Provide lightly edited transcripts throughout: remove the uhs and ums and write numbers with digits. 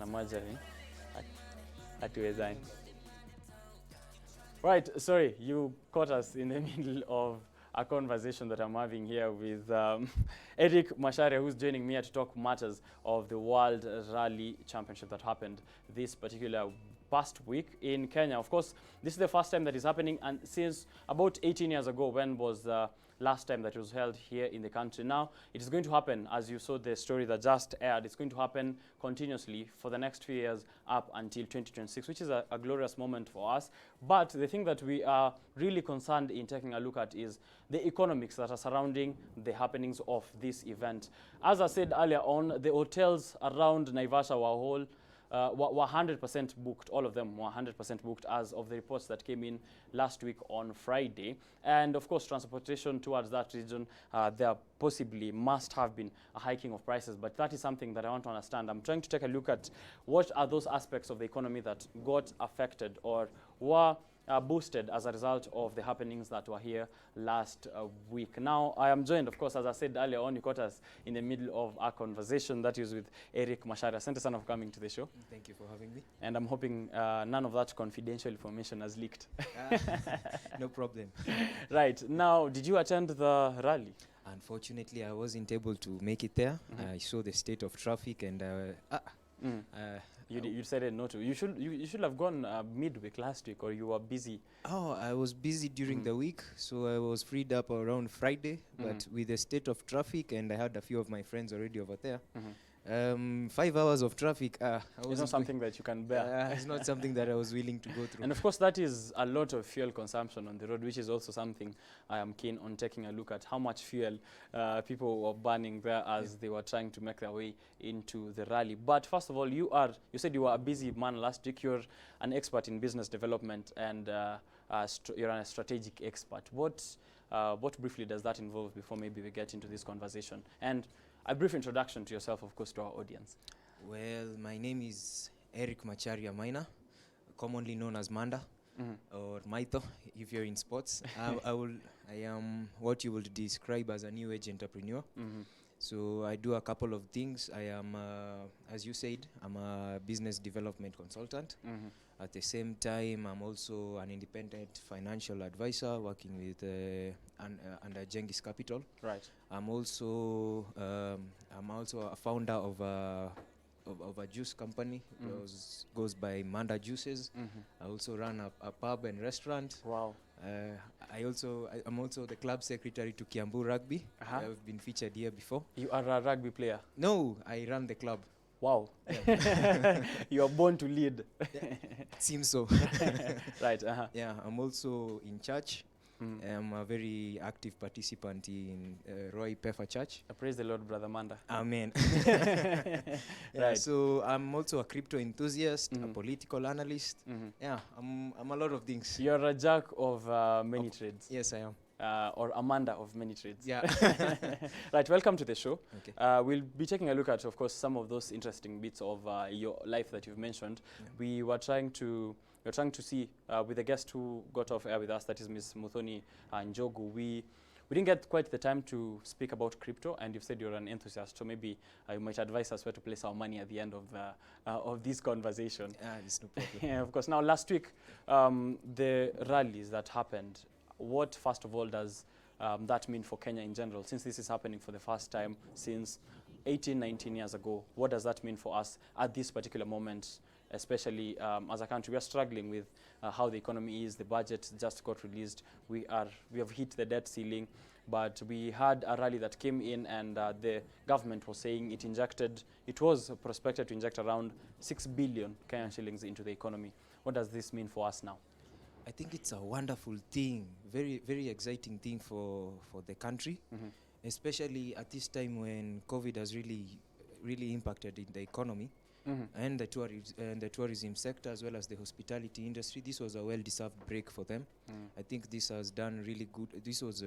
na margarine hatuwezani. Right, sorry, you caught us in the middle of a conversation that I'm having here with Eric Macharia, who's joining me here to talk matters of the World Rally Championship that happened this particular past week in Kenya. Of course, this is the first time that is happening, and since about 18 years ago, when was the last time that it was held here in the country. Now, it is going to happen, as you saw the story that just aired, it's going to happen continuously for the next few years up until 2026, which is a glorious moment for us. But the thing that we are really concerned in taking a look at is the economics that are surrounding the happenings of this event. As I said earlier on, the hotels around Naivasha were 100% booked. All of them were 100% booked as of the reports that came in last week on Friday. And of course, transportation towards that region, there possibly must have been a hiking of prices, but that is something that I want to understand. I'm trying to take a look at what are those aspects of the economy that got affected or were boosted as a result of the happenings that were here last week. Now, I am joined, of course, as I said earlier on, you caught us in the middle of our conversation that is with Eric Macharia. Asante sana for coming to the show. Thank you for having me. And I'm hoping none of that confidential information has leaked. No problem. Right. Now, did you attend the rally? Unfortunately, I wasn't able to make it there. I saw the state of traffic and you decided not to. You should have gone midweek last week, or you were busy. Oh, I was busy during the week, so I was freed up around Friday. But with the state of traffic, and I had a few of my friends already over there. 5 hours of traffic. It's not something that you can bear. It's not something that I was willing to go through. And of course, that is a lot of fuel consumption on the road, which is also something I am keen on taking a look at, how much fuel people were burning there as they were trying to make their way into the rally. But first of all, you said you were a busy man last week. You're an expert in business development, and you're a strategic expert. What briefly does that involve before maybe we get into this conversation? And a brief introduction to yourself, of course, to our audience. Well, my name is Eric Macharia Maina, commonly known as Manda or Maito if you're in sports. I am what you would describe as a new age entrepreneur. So I do a couple of things. I am, as you said, I'm a business development consultant. At the same time, I'm also an independent financial advisor working with under Jengis Capital. Right. I'm also a founder of a juice company. Goes by Manda Juices. I also run a pub and restaurant. Wow. I'm also the club secretary to Kiambu Rugby. I've been featured here before. You are a rugby player? No, I run the club. Wow. Yeah. You are born to lead. Seems so. Right. Yeah, I'm also in church. I'm a very active participant in Roy Peffer Church. Praise the Lord, Brother Manda. Amen. Right. So I'm also a crypto enthusiast, a political analyst. Yeah, I'm a lot of things. You're a jack of many trades. Yes, I am. Or Amanda of many trades. Yeah. Right, welcome to the show. Okay. We'll be taking a look at, of course, some of those interesting bits of your life that you've mentioned. Yeah. We're trying to see with the guest who got off air with us, that is Ms. Muthoni Njogu. We didn't get quite the time to speak about crypto, and you've said you're an enthusiast, so maybe you might advise us where to place our money at the end of this conversation. There's no problem. Yeah, of course. Now, last week, the rallies that happened, what, first of all, does that mean for Kenya in general? Since this is happening for the first time since 19 years ago, what does that mean for us at this particular moment, especially as a country? We are struggling with how the economy is. The budget just got released. We have hit the debt ceiling, but we had a rally that came in, and the government was saying it was prospected to inject around 6 billion Kenyan shillings into the economy. What does this mean for us now? I think it's a wonderful thing, very, very exciting thing for the country, especially at this time when COVID has really, really impacted in the economy and the tourism sector, as well as the hospitality industry. This was a well-deserved break for them. I think this has done really good. This has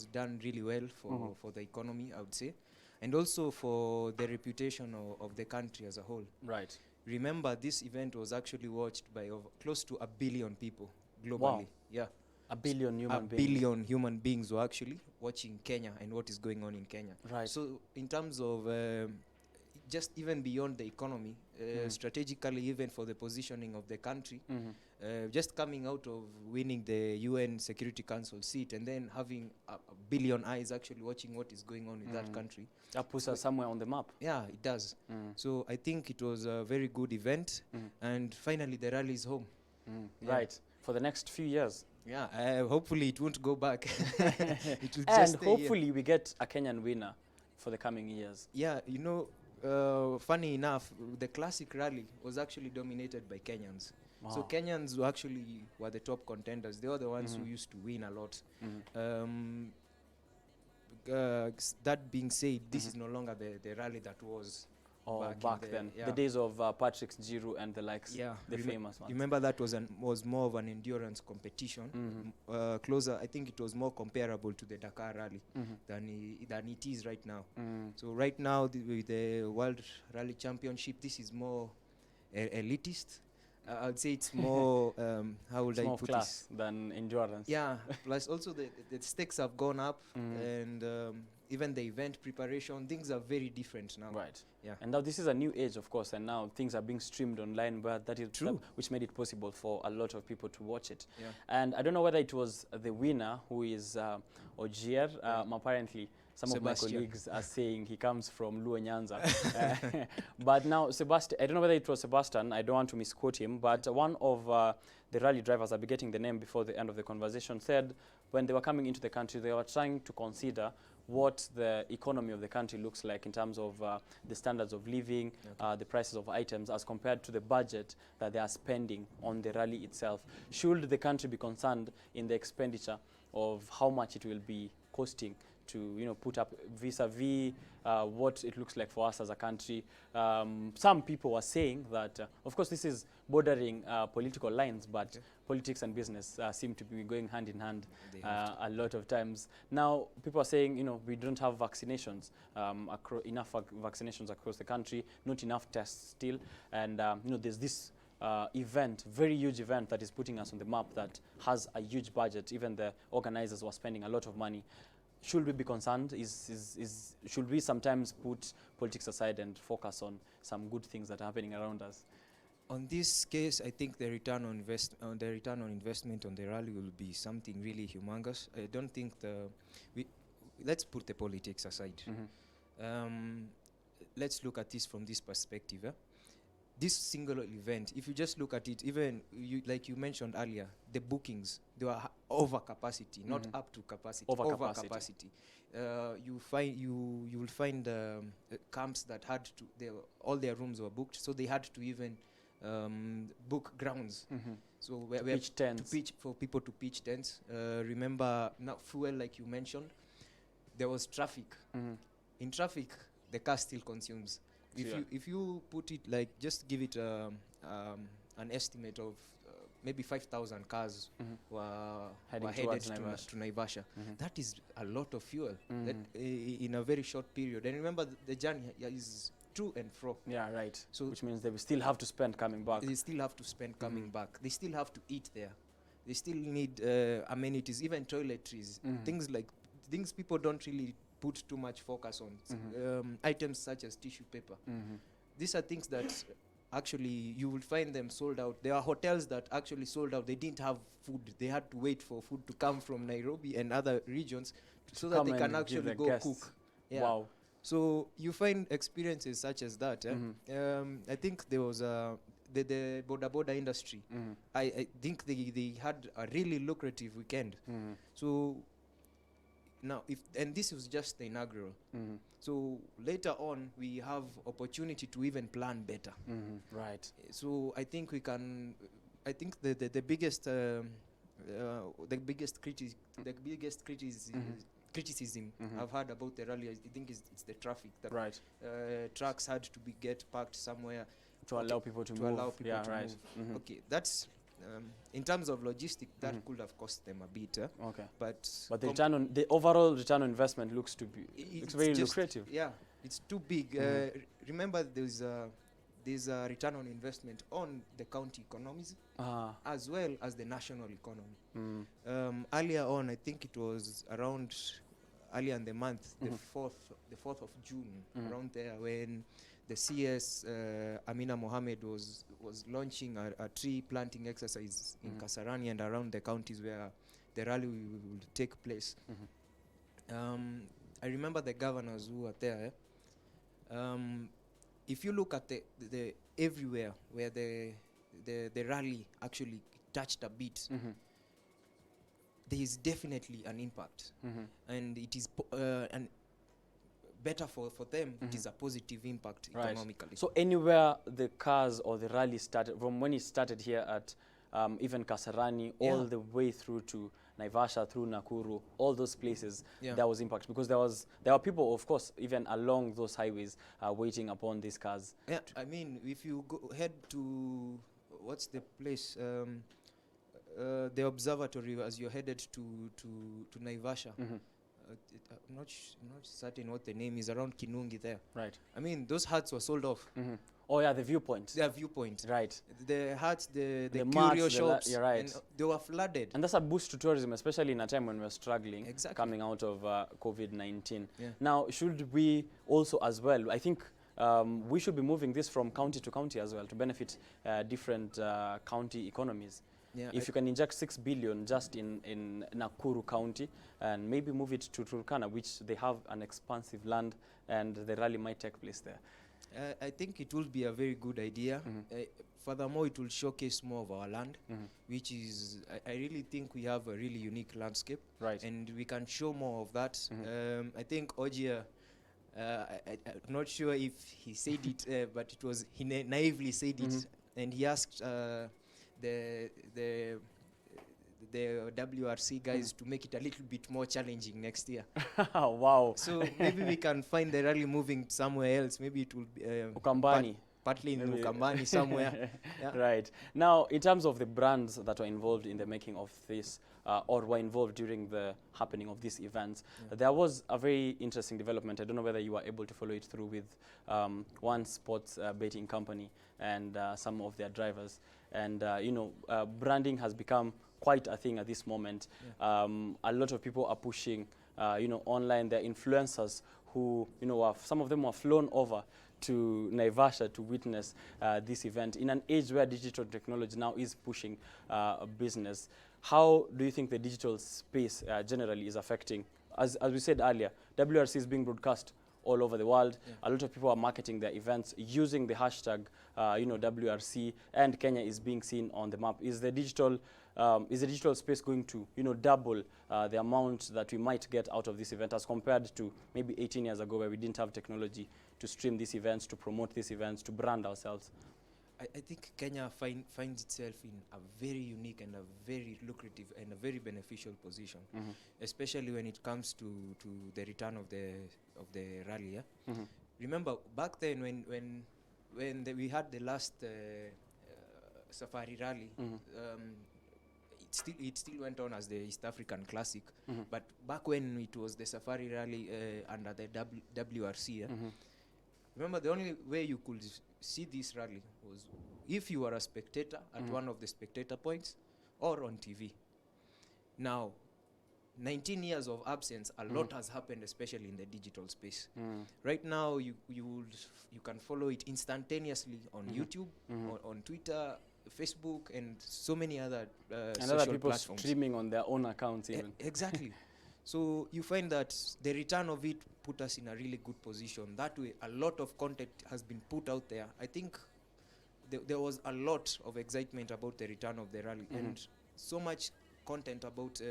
done really well for the economy, I would say, and also for the reputation of the country as a whole. Right. Remember, this event was actually watched by close to 1 billion people globally. Wow. Yeah. 1 billion human beings. 1 billion human beings were actually watching Kenya and what is going on in Kenya. Right. So in terms of just even beyond the economy, strategically, even for the positioning of the country, just coming out of winning the UN Security Council seat and then having a billion eyes actually watching what is going on in that country. That puts us somewhere on the map. Yeah, it does. So I think it was a very good event, and finally the rally is home. Yeah. Right, for the next few years. Yeah, hopefully it won't go back. It will And just stay hopefully we get a Kenyan winner for the coming years. here. Yeah, you know, funny enough, the classic rally was actually dominated by Kenyans. Wow. So Kenyans were the top contenders. They were the ones who used to win a lot. That being said, this is no longer the rally that was back then. The days of Patrick Giroux and the likes, the famous ones. Remember that was more of an endurance competition. Closer, I think it was more comparable to the Dakar rally than it is right now. So right now, with the World Rally Championship, this is more elitist. I'd say it's more, how would It's I more put class this? than endurance. Yeah, plus also the stakes have gone up, and even the event preparation, things are very different now. Right. Yeah. And now this is a new age, of course, and now things are being streamed online, but that is True. which made it possible for a lot of people to watch it. Yeah. And I don't know whether it was the winner who is Ogier. Apparently, some of my Sebastian. colleagues are saying he comes from Luo Nyanza. But now, Sebastian, I don't know whether it was Sebastian, I don't want to misquote him, but one of the rally drivers, I'll be getting the name before the end of the conversation, said when they were coming into the country, they were trying to consider what the economy of the country looks like in terms of the standards of living, the prices of items, as compared to the budget that they are spending on the rally itself. Should the country be concerned in the expenditure of how much it will be costing to put up vis-a-vis what it looks like for us as a country? Some people were saying that, of course, this is bordering political lines, but politics and business seem to be going hand in hand a lot of times. Now, people are saying, we don't have vaccinations, enough vaccinations across the country, not enough tests still, and there's this event, very huge event that is putting us on the map that has a huge budget. Even the organizers were spending a lot of money. Should we be concerned? Should we sometimes put politics aside and focus on some good things that are happening around us? On this case, I think the return on investment on the rally will be something really humongous. I don't think let's put the politics aside. Let's look at this from this perspective. This single event, if you just look at it, even like you mentioned earlier, the bookings, they were over capacity, not up to capacity. Over capacity. You will find camps that had to, all their rooms were booked, so they had to even book grounds. So pitch tents. For people to pitch tents. Remember, now fuel, like you mentioned, there was traffic. In traffic, the car still consumes. If you put it like, just give it an estimate of maybe 5,000 cars were headed to Naivasha. That is a lot of fuel that, in a very short period. And remember, the journey is to and fro. Yeah, right. So which means they will still have to spend coming back. They still have to spend coming back. They still have to eat there. They still need amenities, even toiletries, things people don't really put too much focus on. Items such as tissue paper. These are things that actually you will find them sold out. There are hotels that actually sold out. They didn't have food. They had to wait for food to come from Nairobi and other regions so that they can actually go cook. Yeah. Wow. So you find experiences such as that. I think there was the border industry. I think they had a really lucrative weekend. So now, and this was just the inaugural. So later on, we have opportunity to even plan better. Right. So I think we can. I think the biggest criticism I've heard about the rally, I think it's the traffic. That right. Trucks had to get parked somewhere to allow people to move. Allow people to move. Okay, that's. In terms of logistics, that could have cost them a bit. Okay. But the overall return on investment looks very lucrative. Yeah, it's too big. Remember, there's a return on investment on the county economies as well as the national economy. Earlier on, I think it was around earlier in the month, the 4th of June, around there, when the CS Amina Mohammed was launching a tree planting exercise in Kasarani and around the counties where the rally will take place. I remember the governors who were there. If you look at the everywhere where the rally actually touched a bit, there is definitely an impact, and it is and better for them. It is a positive impact economically. So anywhere the cars or the rally started, from when it started here at even Kasarani, all the way through to Naivasha, through Nakuru, all those places, there was impact, because there were people, of course, even along those highways waiting upon these cars. Yeah, I mean, if you head to, what's the place, the observatory, as you're headed to Naivasha, I'm not certain what the name is, around Kinungi there. Right. I mean, those huts were sold off. Oh yeah, the viewpoint. Their viewpoint. Right. The huts, the marts, curio shops. You're right. And they were flooded. And that's a boost to tourism, especially in a time when we're struggling, Exactly. coming out of COVID-19. Yeah. Now, should we also as well, I think we should be moving this from county to county as well to benefit different county economies. Yeah, if you can inject 6 billion just in Nakuru County and maybe move it to Turkana, which they have an expansive land, and the rally might take place there. I think it will be a very good idea. Furthermore, it will showcase more of our land, which is, I really think we have a really unique landscape. Right. And we can show more of that. I think Ojia, I'm not sure if he said it, but it was, he naively said it, and he asked the WRC guys to make it a little bit more challenging next year. Wow. So maybe we can find the rally moving somewhere else. Maybe it will be Ukambani. Partly in Ukambani somewhere. Yeah. Right. Now, in terms of the brands that were involved in the making of this, or were involved during the happening of these events, there was a very interesting development. I don't know whether you were able to follow it through with one sports betting company and some of their drivers. And, branding has become quite a thing at this moment. A lot of people are pushing, online. There are influencers who, some of them were flown over to Naivasha to witness this event in an age where digital technology now is pushing business. How do you think the digital space generally is affecting? As we said earlier, WRC is being broadcast all over the world. A lot of people are marketing their events using the hashtag, WRC, and Kenya is being seen on the map. Is the digital space going to, double the amount that we might get out of this event as compared to maybe 18 years ago, where we didn't have technology to stream these events, to promote these events, to brand ourselves? I think Kenya finds itself in a very unique and a very lucrative and a very beneficial position, especially when it comes to the return of the rally. Yeah? Remember back then when we had the last Safari rally, it still went on as the East African Classic, but back when it was the Safari rally under the WRC. Remember, the only way you could see this rally was if you were a spectator at one of the spectator points or on TV. Now, 19 years of absence, a lot has happened, especially in the digital space. Right now, you can follow it instantaneously on YouTube, on Twitter, Facebook, and so many other social other people platforms. Streaming on their own accounts even. Exactly. So you find that the return of it put us in a really good position. That way, a lot of content has been put out there. I think there was a lot of excitement about the return of the rally, and so much content about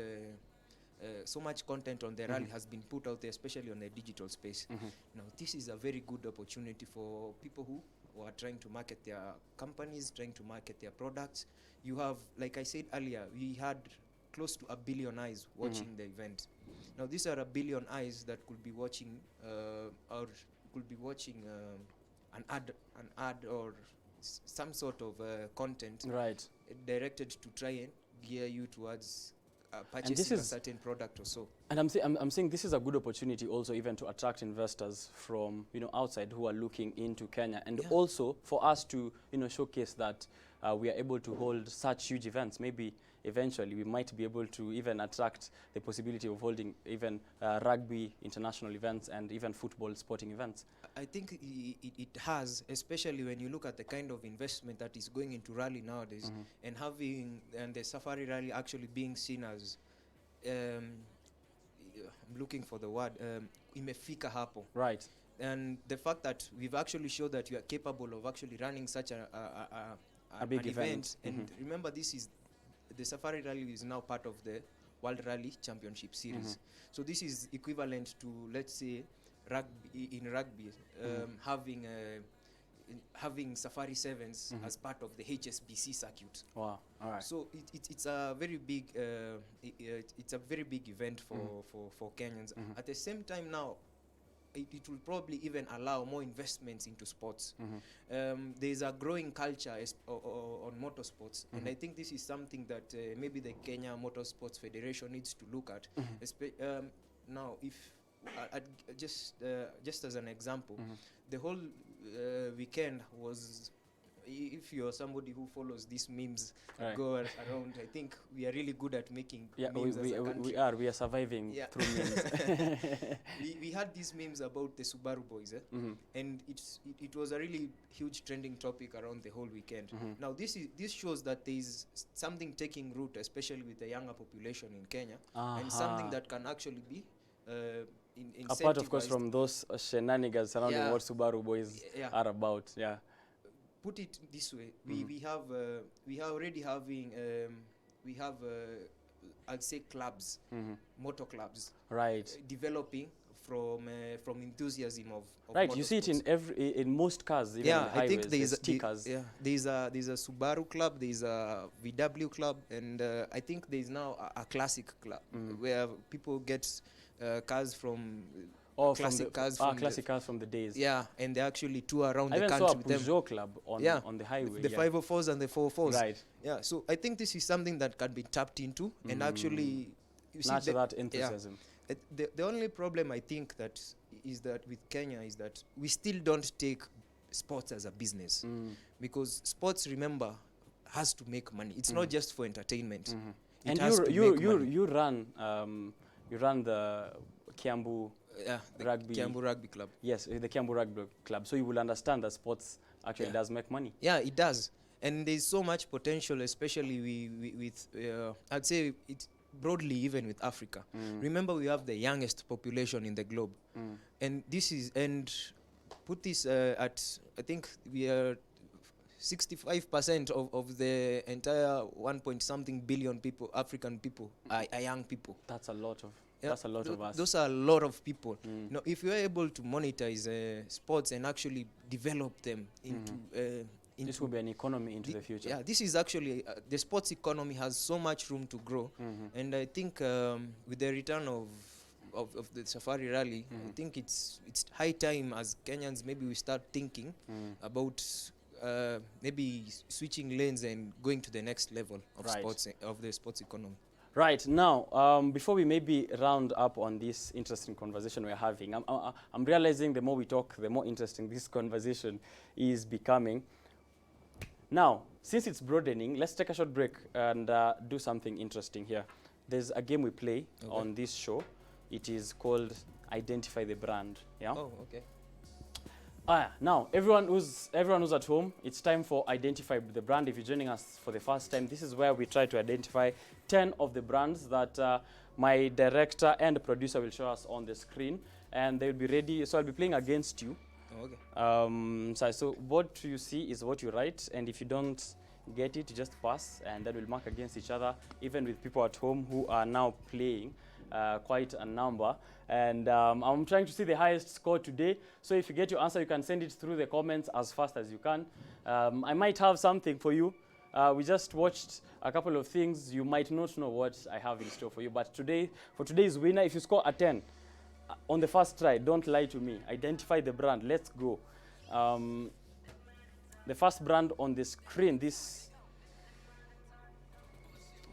so much content on the rally has been put out there, especially on the digital space. Now, this is a very good opportunity for people who are trying to market their companies, trying to market their products. You have, like I said earlier, we had close to 1 billion eyes watching the event. Now, these are 1 billion eyes that could be watching an ad or some sort of content Right. directed to try and gear you towards purchasing a certain product or so. And I'm saying this is a good opportunity also even to attract investors from, you know, outside who are looking into Kenya, and also for us to, you know, showcase that we are able to hold such huge events. Maybe eventually we might be able to even attract the possibility of holding even rugby international events and even football sporting events. I think it has, especially when you look at the kind of investment that is going into rally nowadays, and the Safari Rally actually being seen as I'm looking for the word, imefika hapo. Right. And the fact that we've actually showed that you are capable of actually running such a big an event. And remember, the Safari Rally is now part of the World Rally Championship Series. So this is equivalent to, let's say, rugby, having Safari Sevens as part of the HSBC circuit. Wow. All right. So it's a very big event for Kenyans. At the same time now, it will probably even allow more investments into sports. There's a growing culture on motorsports, and I think this is something that maybe the Kenya Motorsports Federation needs to look at. Now, if just as an example, the whole weekend was, if you're somebody who follows these memes go around, I think we are really good at making memes as a country. We are surviving through memes. we had these memes about the Subaru boys, and it was a really huge trending topic around the whole weekend. Now this shows that there is something taking root, especially with the younger population in Kenya, and something that can actually be apart, of course, from those shenanigans surrounding what Subaru boys are about. Put it this way, we are already having I'd say clubs, motor clubs, right, developing from enthusiasm of right. You see it in most cars, even on the highways. I think there's stickers. There's a Subaru club, there's a VW club, and I think there's now a classic club where people get cars from classic cars from the days. Yeah, and they actually tour around the country. I even saw a Peugeot club on the highway. The 504s and the 404s. Right. Yeah, so I think this is something that can be tapped into and actually nurture that enthusiasm. Yeah. The only problem I think that with Kenya is that we still don't take sports as a business, because sports, remember, has to make money. It's not just for entertainment. And you run the Kiambu Kiambu Rugby Club. Yes, the Kiambu Rugby Club. So you will understand that sports actually does make money. Yeah, it does. And there's so much potential, especially with I'd say it broadly, even with Africa. Remember, we have the youngest population in the globe. And put this at, I think we are 65% of the entire 1-point-something billion people, African people, are young people. That's a lot of that's a lot of us. Those are a lot of people. Now, if you are able to monetize sports and actually develop them into this will be an economy into the future. Yeah, this is actually the sports economy has so much room to grow, and I think with the return of the Safari Rally, I think it's high time as Kenyans maybe we start thinking about maybe switching lanes and going to the next level of the sports economy. Right, now, before we maybe round up on this interesting conversation we're having, I'm realizing the more we talk, the more interesting this conversation is becoming. Now, since it's broadening, let's take a short break and do something interesting here. There's a game we play on this show. It is called Identify the Brand. Yeah? Oh, okay. Now, everyone who's at home, it's time for Identify the Brand. If you're joining us for the first time, this is where we try to identify 10 of the brands that my director and producer will show us on the screen, and they'll be ready. So I'll be playing against you. Okay. So what you see is what you write, and if you don't get it, you just pass, and then we'll mark against each other, even with people at home who are now playing quite a number. And I'm trying to see the highest score today. So if you get your answer, you can send it through the comments as fast as you can. I might have something for you. We just watched a couple of things. You might not know what I have in store for you. But today, for today's winner, if you score a 10 on the first try, don't lie to me. Identify the brand. Let's go. The first brand on the screen, this...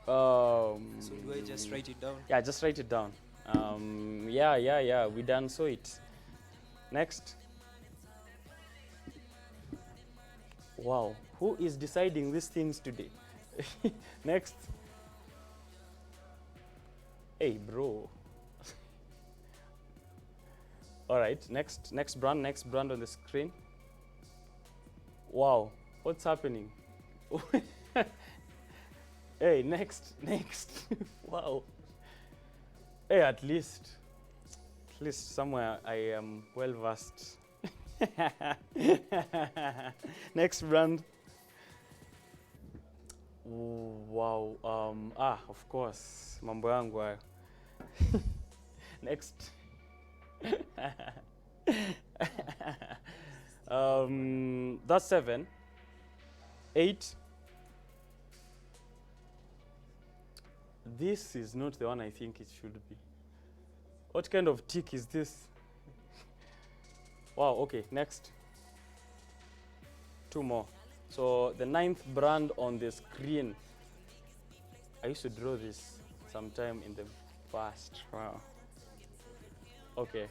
so do I just write it down? Yeah, just write it down. Yeah, we done saw it. Next. Wow, who is deciding these things today? Next. Hey, bro. All right, next brand on the screen. Wow, what's happening? Hey, next. Wow. Hey, at least somewhere I am well versed. Next brand. Wow. Of course. Mambo yangu hayo. Next. That's 7. 8. This is not the one I think it should be. What kind of tick is this? Wow, okay, next. 2 more. So the 9th brand on the screen. I used to draw this sometime in the past. Wow. Okay.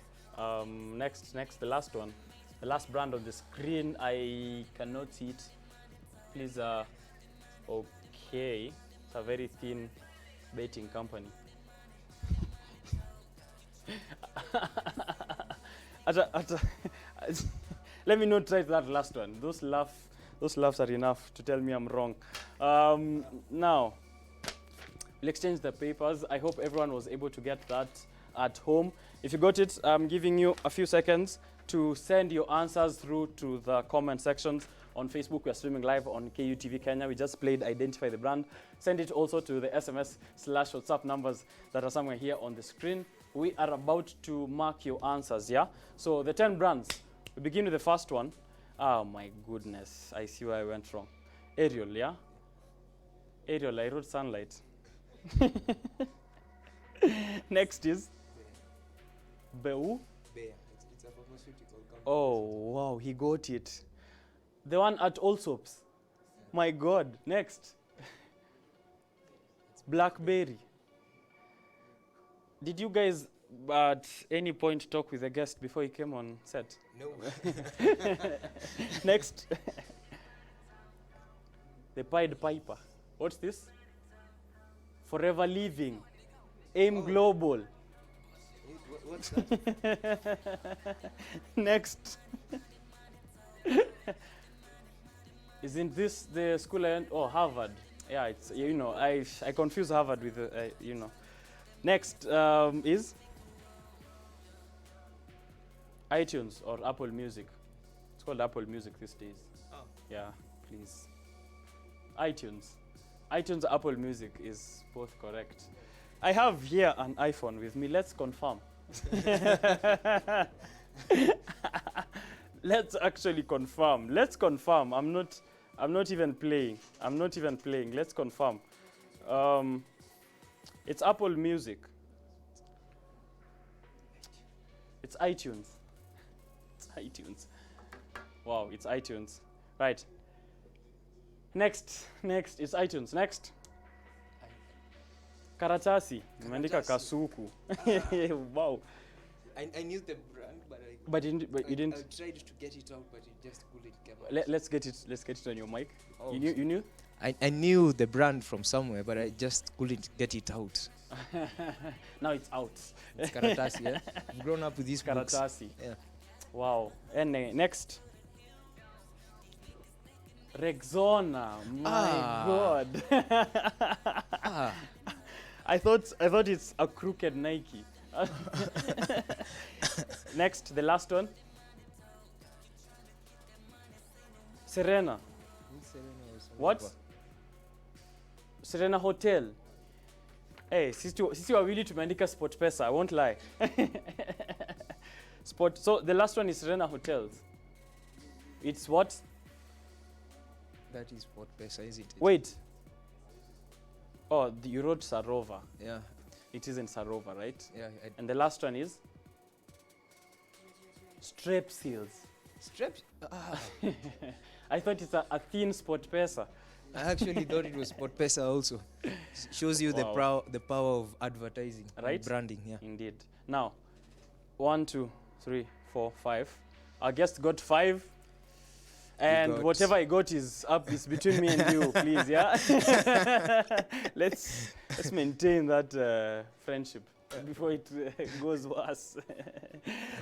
Next, the last one. The last brand on the screen. I cannot see it. Please. Okay. It's a very thin betting company. Let me not try that last one. Those laughs are enough to tell me I'm wrong. Now, we'll exchange the papers. I hope everyone was able to get that at home. If you got it, I'm giving you a few seconds to send your answers through to the comment sections. On Facebook, we are streaming live on KUTV Kenya. We just played Identify the Brand. Send it also to the SMS/WhatsApp numbers that are somewhere here on the screen. We are about to mark your answers, yeah? So the 10 brands. We begin with the first one. Oh my goodness, I see where I went wrong. Ariel, yeah? Ariel, I wrote sunlight. Next is Beu. It's a pharmaceutical company. Oh, wow, he got it. The one at Allsops. My God, next. Blackberry. Did you guys at any point talk with the guest before he came on set? No. Next. The Pied Piper. What's this? Forever Living. AIM Global. What's that? Next. Isn't this the school I went? Oh, Harvard. Yeah, it's, you know, I confuse Harvard with, you know. Next is iTunes or Apple Music. It's called Apple Music these days. Oh. Yeah, please. iTunes. iTunes, Apple Music is both correct. I have here an iPhone with me. Let's confirm. Let's actually confirm. Let's confirm. I'm not even playing. Let's confirm. It's Apple Music. It's iTunes. It's iTunes. Wow, it's iTunes. Right. Next, it's iTunes. Next. Karatasi. Nimeandika Kasuku. Wow. I knew the brand, But you didn't. I tried to get it out, but it just couldn't come out. Let's get it on your mic. Oh, You knew? I knew the brand from somewhere, but I just couldn't get it out. Now it's out. It's Karatasi, yeah? I've grown up with these books. Karatasi. Yeah. Wow. And next. Rexona. My God. I thought it's a crooked Nike. Next, the last one. Serena. What? Serena Hotel. Hey, sisi wawili tumeandika SportPesa. I won't lie. So the last one is Serena Hotels. It's what? That is SportPesa, is it? Wait. Oh, you wrote Sarova. Yeah. It isn't Sarova, right? Yeah. And the last one is Strepsils. Straps? I thought it's a thin SportPesa. I actually thought it was SportPesa also. Shows you Wow. the power of advertising, Right? and branding. Yeah. Indeed. Now, 1, 2, 3, 4, 5. Our guest got 5. And got- whatever I got is up. It's between me and you, please, yeah? let's maintain that friendship before it goes worse.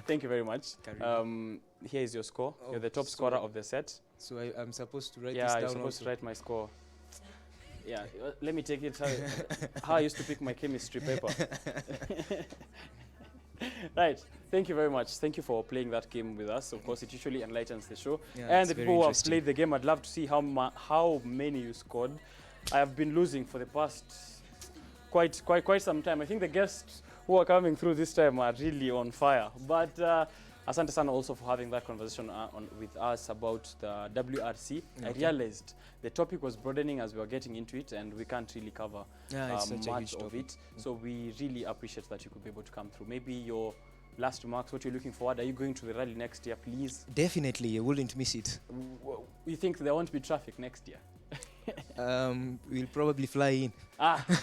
Thank you very much. Carry on. Here is your score. Oh, You're the top so- scorer of the set. So I'm supposed to write Yeah, this you're down supposed also. to write my score. Yeah, let me take it how I used to pick my chemistry paper. Right, thank you very much. Thank you for playing that game with us. Of course, it usually enlightens the show. Yeah, And it's the very people who have interesting. played the game, I'd love to see how many you scored. I have been losing for the past quite some time. I think the guests who are coming through this time are really on fire. But asante sana also for having that conversation with us about the WRC. I Okay. realized the topic was broadening as we were getting into it, and we can't really cover Yeah, it's such a much huge of topic. it. So we really appreciate that you could be able to come through. Maybe your last remarks, what you're looking forward. Are you going to the rally next year, please? Definitely, you wouldn't miss it. You think there won't be traffic next year? We'll probably fly in.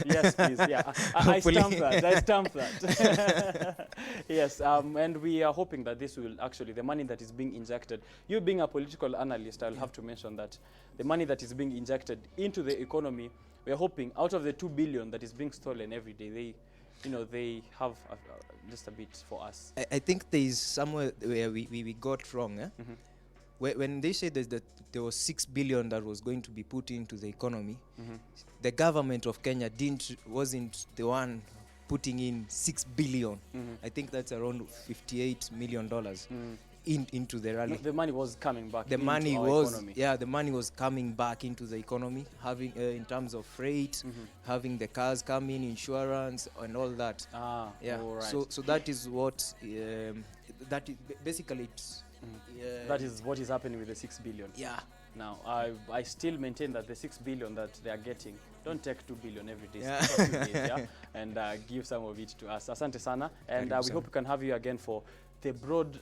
Yes, please. Yeah, I stamp that. I stamp that. Yes, and we are hoping that this will actually, the money that is being injected, you being a political analyst, I'll have to mention that the money that is being injected into the economy, we are hoping out of the 2 billion that is being stolen every day, they have just a bit for us. I think there is somewhere where we got wrong. Mhm. When they said that there was 6 billion that was going to be put into the economy, Mhm. the government of Kenya wasn't the one putting in 6 billion. Mhm. I think that's around $58 million Mm. into the rally. No, the money was coming back The into money our was economy. the money was coming back into the economy, having in terms of freight, Mhm. having the cars come in, insurance, and all that. Yeah. All right. So that is what that is basically it's. That is what is happening with the 6 billion. Yeah. Now, I still maintain that the 6 billion that they are getting, don't take 2 billion every day, Yeah. skip a few days, yeah? And give some of it to us. Asante sana. And Karibu we sana. hope we can have you again for the broad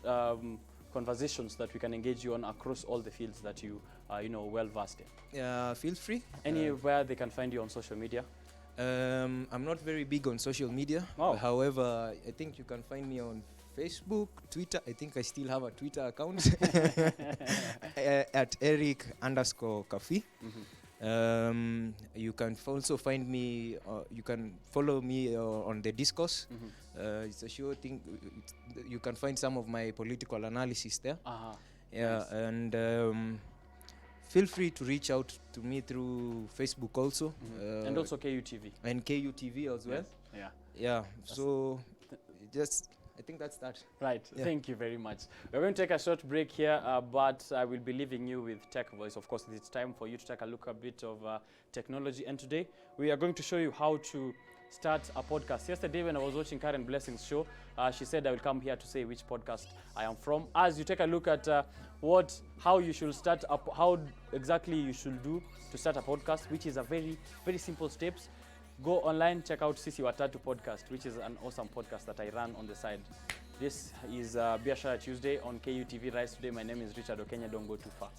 conversations that we can engage you on across all the fields that you are, well versed in. Feel free. Anywhere they can find you on social media. I'm not very big on social media. Oh. However, I think you can find me on Facebook, Twitter. I think I still have a Twitter account at Eric_Cafe. Mhm. You can also find me. You can follow me on the discourse. Mhm. It's a sure thing. You can find some of my political analysis there. Yeah, Nice. and feel free to reach out to me through Facebook also, Mhm. And also KUTV. and KUTV as well. Yes. Yeah. Yeah. So I think that's that. Right. Yeah. Thank you very much. We're going to take a short break here, but I will be leaving you with Tech Voice. Of course, it's time for you to take a look a bit of technology. And today, we are going to show you how to start a podcast. Yesterday, when I was watching Karen Blessing's show, she said I will come here to say which podcast I am from. As you take a look at how you should start up, how exactly you should do to start a podcast, which is a very, very simple steps. Go online, check out Sisi Watatu podcast, which is an awesome podcast that I run on the side. This is Biashara Tuesday on KUTV Rise Today. My name is Richard Okenya. Don't go too far.